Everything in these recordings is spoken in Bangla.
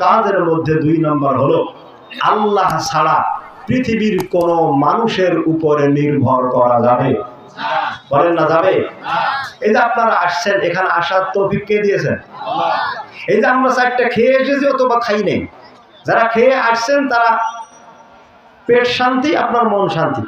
কাজের মধ্যে 2 নম্বর হলো আল্লাহ ছাড়া পৃথিবীর কোন মানুষের উপরে নির্ভর করা যাবে বলেন না যাবে? এই যে আপনারা আসছেন, এখানে আসার তৌফিক কে দিয়েছেন? এই যে আমরা 4টা খেয়ে এসেছি অথবা খাই নেই, যারা খেয়ে আসছেন তারা পেট শান্তি, আপনার মন শান্তি।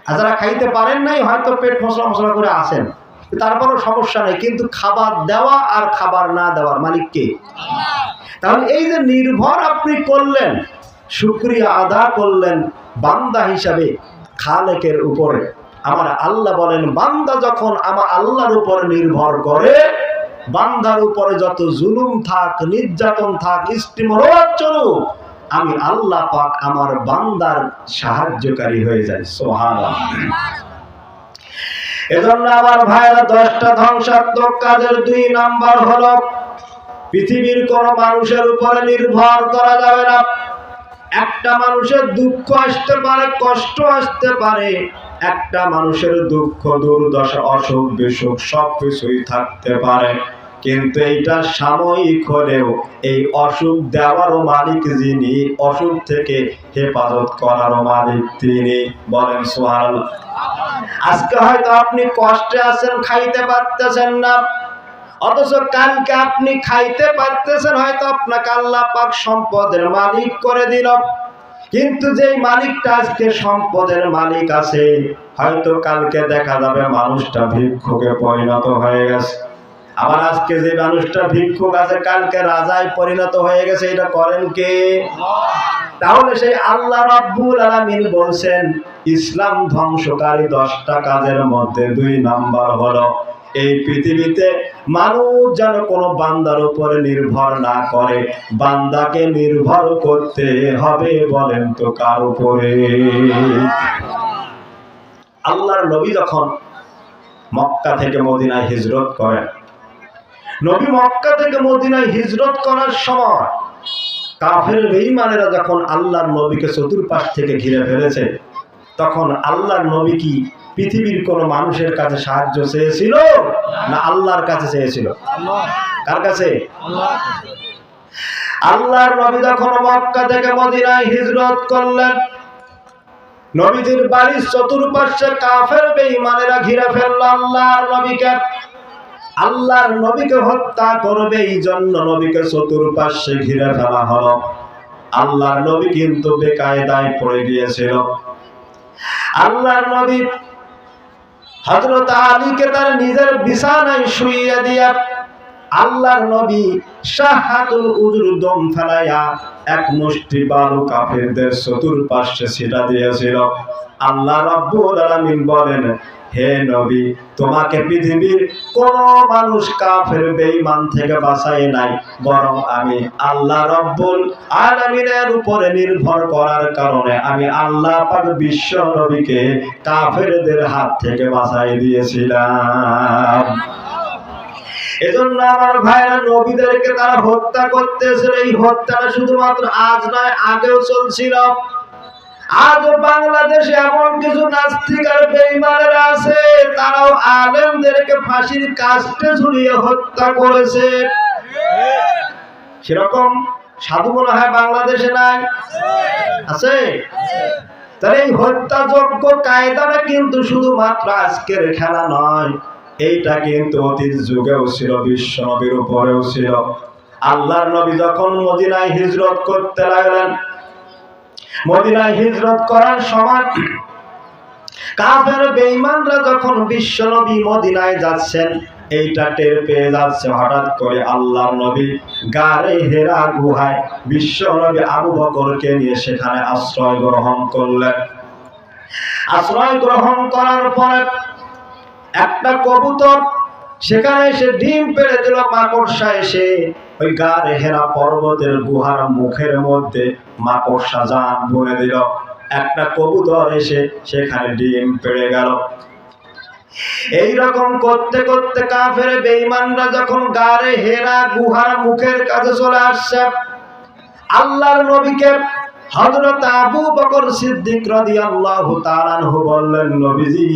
আর যারা খাইতে পারেন নাই হয়তো পেট মশলা মশলা করে আসেন, তারপরও সমস্যা নেই, কিন্তু খাবার দেওয়া আর খাবার না দেওয়ার মালিক কে? তাহলে এই যে নির্ভর আপনি করলেন, শুকরিয়া আদা করলেন বান্দা হিসাবে খালেকের উপরে। আমার আল্লাহ বলেন, বান্দা যখন আমার আল্লাহর উপর নির্ভর করে, বান্দার উপরে যত জুলুম থাক, নির্যাতন থাক, স্টিমরোধ চলুক, আমি আল্লাহ পাক আমার বান্দার সাহায্যকারী হয়ে যাই। সুবহানাল্লাহ। এজন্য আমার ভাইরা 10টা ধ্বংসাত্মক কাজের 2 নাম্বার হলো পৃথিবীর কোন মানুষের উপরে নির্ভর করা যাবে না। একটা মানুষের দুঃখ আসতে পারে, কষ্ট আসতে পারে, একটা মানুষের দুঃখ দুর্দশা অসুখ বিসুখ সবকিছুই থাকতে পারে, কিন্তু এইটা সাময়িক হলেও এই অসুখ দেওয়ারও মালিক যিনি, অসুখ থেকে হেফাজত করারও মালিক তিনি। বলেন সুবহানাল্লাহ। আজকে হয়তো আপনি কষ্টে আছেন, খাইতে পারতেছেন না, অথচ কালকে আপনি খাইতে পারতেছেন, হয়তো আপনাকে আল্লাহ পাক সম্পদের মালিক করে দিল, কিন্তু যেই মালিকটা আজকে সম্পদের মালিক আছে, হয়তো কালকে দেখা যাবে মানুষটা ভিক্ষুকে পরিণত হয়ে গেছে। আবার আজকে যে মানুষটা ভিক্ষুক আছে কালকে রাজায় পরিণত হয়ে গেছে। এটা করেন কে? তাহলে সেই আল্লাহ রাব্বুল আলামিন বলছেন, ইসলাম ধ্বংসকারী 10টা কাজের মধ্যে 2 নাম্বার হলো এই পৃথিবীতে মানুষ যেন কোনো বান্দার উপরে নির্ভর না করে, বান্দাকে নির্ভর করতে হবে। বলেন তো কার উপরে? আল্লাহর নবী যখন মক্কা থেকে মদিনায় হিজরত করেন, নবী মক্কা থেকে মদিনায় হিজরত করার সময় কাফের বেঈমানেরা যখন আল্লাহর নবীকে চতুর্পাশ থেকে ঘিরে ফেলেছে, তখন আল্লাহর নবী কি পৃথিবীর কোন মানুষের কাছে সাহায্য চেয়েছিল না আল্লাহর কাছে চেয়েছিল? কার কাছে? আল্লাহর নবী যখন মক্কা থেকে মদিনায় হিজরত করলেন, নবীজির বাড়ির চতুর্পাশে কাফের বেঈমানেরা ঘিরে ফেলল আল্লাহর নবীকে। আল্লাহর নবীকে হত্যা করবে এই জন্য নবীকে চতুর্পাশে ঘিরে ফেলা হলো। আল্লাহর নবী কিন্তু বেকায়দায় পড়ে গিয়েছিল। আল্লাহর নবী হযরত আলীকে তার নিজের বিছানায় শুইয়ে দিয়া আল্লাহর নবী শাহাতুল উজুর দম ফেলাইয়া এক মুষ্টি বালু কাফেরদের চতুর্পাশে ছিটা দিয়েছিল। আল্লাহ রাব্বুল আলামিন বলেন, হে নবী, তোমাকে পৃথিবীর কোন মানুষ কাফের বেঈমান থেকে বাঁচায় নাই, বরং আমি আল্লাহ রাব্বুল আলামিনের উপরে নির্ভর করার কারণে আমি আল্লাহ পাক বিশ্ব নবীকে কাফেরদের হাত থেকে বাঁচাই দিয়েছিলাম। এজন্য আমার ভাইরা, নবীদেরকে তারা হত্যা করতেছিল। এই হত্যাটা শুধুমাত্র আজ নয়, আগেও চলছিল। আজ বাংলাদেশে এমন কিছু নাস্তিক আর বেঈমানেরা আছে, তারাও আলেমদেরকে ফাঁসির কাস্টে ঝুলিয়ে হত্যা করেছে। সেরকম সাধু মনে হয় বাংলাদেশে নাই? আছে? তাহলে এই হত্যাযোগ্য কায়দাটা কিন্তু শুধুমাত্র আজকের খেলা নয়, এইটা কিন্তু অতীত যুগেও ছিল, বিশ্ব নবীর উপরেও ছিল। আল্লাহর নবী যখন মদিনায় হিজরত করতে লাগলেন, মদিনায় হিজরত করার সময় কাফের বেঈমানরা যখন বিশ্ব নবী মদিনায় যাচ্ছেন এইটা টের পেয়ে যাচ্ছে, হঠাৎ করে আল্লাহর নবী গারে হেরা গুহায় বিশ্ব নবী আবু বকরকে নিয়ে সেখানে আশ্রয় গ্রহণ করলেন। আশ্রয় গ্রহণ করার পরে একটা কবুতর সেখানে এসে ডিম পেড়ে দিল। মাকড়সা এসে ওই গারে হেরা পর্বতের গুহার মুখের মধ্যে মাকড়সা জান ভরে দিল। একটা কবুতর এসে সেখানে ডিম পেড়ে গেল। এইরকম করতে করতে কাফের বেঈমানরা যখন গারে হেরা গুহার মুখের কাছে চলে আসছে, আল্লাহর নবীকে হযরত আবু বকর সিদ্দিক রাদিয়াল্লাহু তাআলা আনহু বললেন, নবীজি,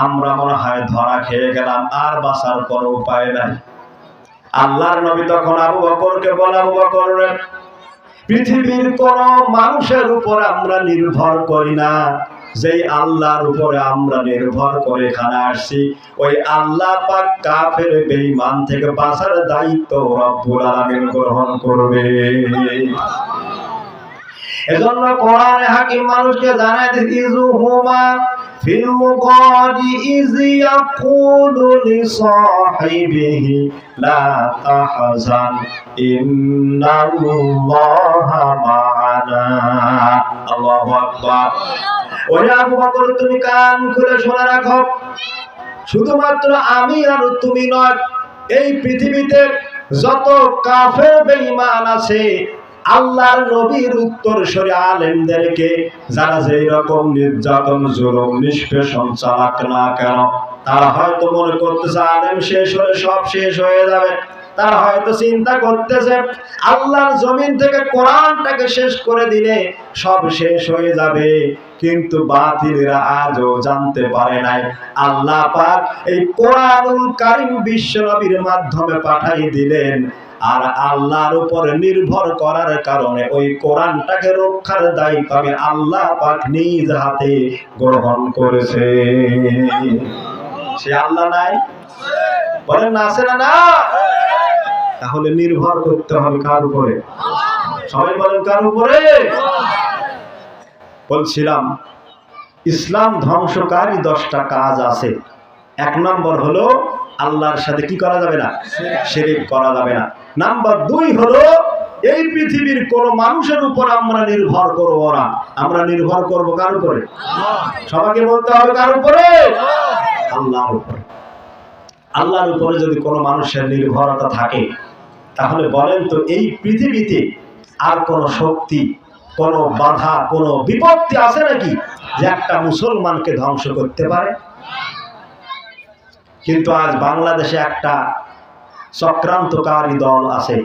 আমরা মনে হয় ধরা খেয়ে গেলাম, আর বাঁচার কোনো উপায় নাই। আল্লাহর নবী তখন আবু বকরকে বলে, আবু বকর, পৃথিবীর কোন মানুষের উপর আমরা নির্ভর করি না, যেই আল্লাহর উপরে আমরা নির্ভর করে এখানে আসছি, ওই আল্লাহ পাক কাফের বেঈমান থেকে বাঁচার দায়িত্ব রব্বুল আলামিন গ্রহণ করবে। এজন্য কোরআনে হাকিম মানুষকে জানায় দিয়েছে, ইযহুমা ফিল মুকাদি ইয ইয়াকুলু লিসাহিবিহি লা তাহজান ইন্নাল্লাহা মা'ানা। আল্লাহু আকবার। ওরে আবু বকর, তুমি কান খুলে শুনে রাখো, শুধুমাত্র আমি আর তুমি নয়, এই পৃথিবীতে যত কাফের বেঈমান আছে, আল্লাহর নবীর উত্তরসূরি আলেমদেরকে যারা যেই রকম নির্যাতন জুলুম নিষ্পেষণ চালাক না কেন, তারা হয়তো মনে করতেছে আলেম শেষ হলে সব শেষ হয়ে যাবে। তারা হয়তো চিন্তা করতেছে আল্লাহর জমিন থেকে কোরআনটাকে শেষ করে দিলে সব শেষ হয়ে যাবে। কিন্তু বাতিলরা আজও জানতে পারে নাই আল্লাহ পাক এই কোরআনুল কারীম বিশ্ব নবীর মাধ্যমে পাঠাই দিলেন, আর আল্লাহর উপরে নির্ভর করার কারণে ওই কোরআনটাকে রক্ষার দায়িত্ব আমি আল্লাহ পাক নিজ হাতে গ্রহণ করেছে। সে আল্লাহ নাই? বলেন আছে না? না। তাহলে নির্ভর করতে হবে কার উপরে? সবাই বলেন কার উপরে? বলছিলাম ইসলাম ধ্বংসকারী 10টা কাজ আছে। 1 নম্বর হলো আল্লাহর সাথে কি করা যাবে না? শিরক করা যাবে না। নাম্বার 2 হলো এই পৃথিবীর কোন মানুষের উপর আমরা নির্ভর করব না। আমরা নির্ভর করব কার উপরে? সবাইকে বলতে হবে কার উপরে? আল্লাহর উপরে। আল্লাহর উপরে যদি কোন মানুষের নির্ভরতা থাকে, তাহলে বলেন তো এই পৃথিবীতে আর কোন শক্তি, কোন বাধা, কোন বিপত্তি আছে নাকি যে একটা মুসলমানকে ধ্বংস করতে পারে? কিন্তু আজ বাংলাদেশে একটা চক্রান্তকারী দল আছে,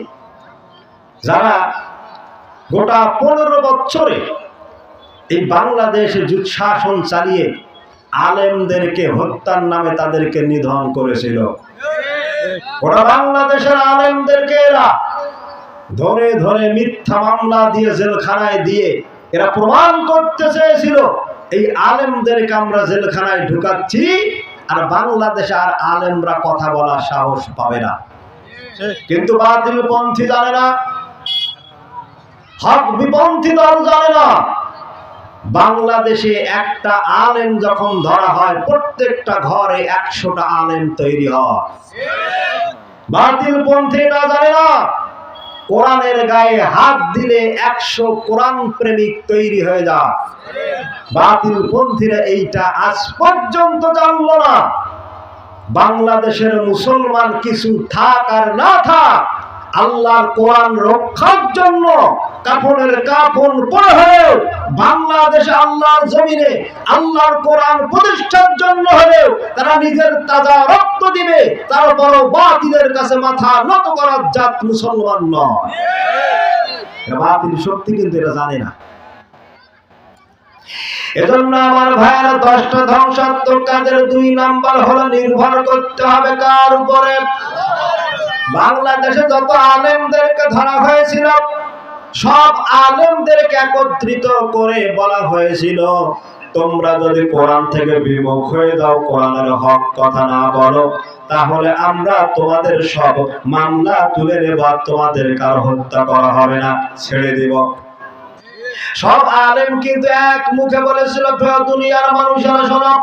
যারা গোটা 15 বছরে এই বাংলাদেশে শাসন চালিয়ে আলেমদেরকে হত্যার নামে তাদেরকে নিধন করেছিল। গোটা বাংলাদেশের আলেমদেরকে এরা ধরে ধরে মিথ্যা মামলা দিয়ে জেলখানায় দিয়ে এরা প্রমাণ করতে চেয়েছিল এই আলেমদেরকে আমরা জেলখানায় ঢুকাচ্ছি, আর বাংলাদেশে আর আলেমরা কথা বলার সাহস পাবে না। কিন্তু বাতিলপন্থী জানে না, হক বিপন্থী দল জানে না, বাংলাদেশে একটা আলেম যখন ধরা হয় প্রত্যেকটা ঘরে 100টা আলেম তৈরি হয়। বাতিলপন্থীরা জানে না কোরআনের গায়ে হাত দিলে 100 কোরআন প্রেমিক তৈরি হয়ে যায়। বাতিলপন্থীরা এইটা আজ পর্যন্ত জানল না। বাংলাদেশের মুসলমান কিছু থাক আর না থাক, আল্লাহর কোরআন রক্ষার জন্য কাফনের কাফন পরে হলেও বাংলাদেশে আল্লাহর জমিনে আল্লাহর কোরআন প্রতিষ্ঠার জন্য হলেও তারা নিজের তাজা রক্ত দিবে, তারপরও বাতিলের কাছে মাথা নত করার জাত মুসলমান নয়। বাতিল শক্তি কিন্তু এরা জানে না। এজন্য আমার ভাইয়েরা 10টা ধ্বংসাত্মক কাজের 2 নাম্বার হলো নির্ভর করতে হবে কার উপরে? বাংলাদেশে যত আলেমদেরকে ধরা হয়েছিল, সব আলেমদেরকে একত্রিত করে বলা হয়েছিল, তোমরা যদি কোরআন থেকে বিমুখ হয়ে যাও, কোরআনের হক কথা না বলো, তাহলে আমরা তোমাদের সব মামলা তুলে নেব, তোমাদের কার হত্যা করা হবে না, ছেড়ে দেব। সব আলেম কিন্তু এক মুখে বলেছিল, দুনিয়ার মানুষেরা শোনো,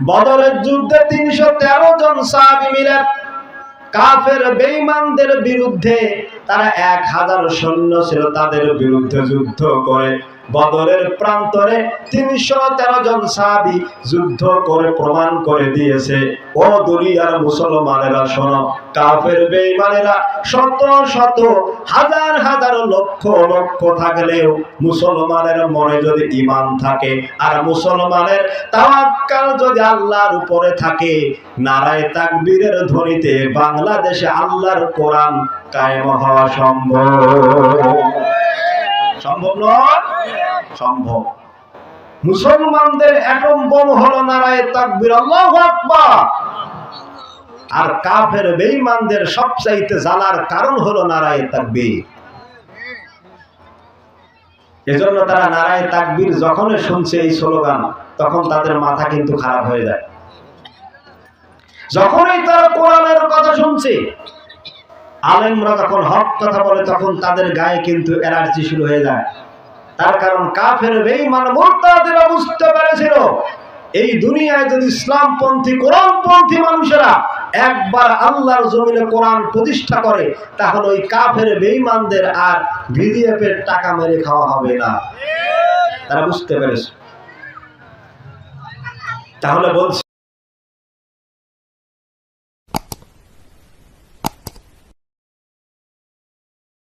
বদরের যুদ্ধে 313 জন সাহাবী মিলে কাফের বেঈমানদের বিরুদ্ধে, তারা 1000 সৈন্য ছিল, তাদের বিরুদ্ধে যুদ্ধ করে বদরের প্রান্তরে 313 জন সাহাবী যুদ্ধ করে প্রমাণ করে দিয়েছে, ও দুনিয়ার মুসলমানেরা শোনো, কাফের বেঈমানেরা শত শত হাজার হাজার লক্ষ লক্ষ থাকলেও মুসলমানের মনে যদি ঈমান থাকে আর মুসলমানের তাওয়াক্কুল যদি আল্লাহর উপরে থাকে, নারায়ে তাকবীরের ধ্বনিতে বাংলাদেশে আল্লাহর কোরআন কায়েম হওয়া সম্ভব। সম্ভব নয়? সম্ভব। মুসলমানদের অ্যাটম বোম হলো নারায়ে তাকবীর, আল্লাহু আকবার। আর কাফের বেঈমানদের সবচাইতে জ্বালার কারণ হলো নারায়ে তাকবীর। এজন্য তারা নারায়ে তাকবীর যখনই শুনছে এই স্লোগান, তখন তাদের মাথা কিন্তু খারাপ হয়ে যায়। যখনই তারা কোরআনের কথা শুনছে, আলেমরা যখন হক কথা বলে, তখন তাদের গায়ে কিন্তু অ্যালার্জি শুরু হয়ে যায়। তার কারণ কাফের বেঈমান মুরতাদরা বুঝতে পেরেছিল এই দুনিয়ায় যদি ইসলামপন্থী কোরআনপন্থী মানুষেরা একবার আল্লাহর জমিনে কোরআন প্রতিষ্ঠা করে, তাহলে ওই কাফের বেঈমানদের আর ভিডিএফের টাকা মেরে খাওয়া হবে না। তারা বুঝতে পেরেছে। তাহলে বলছি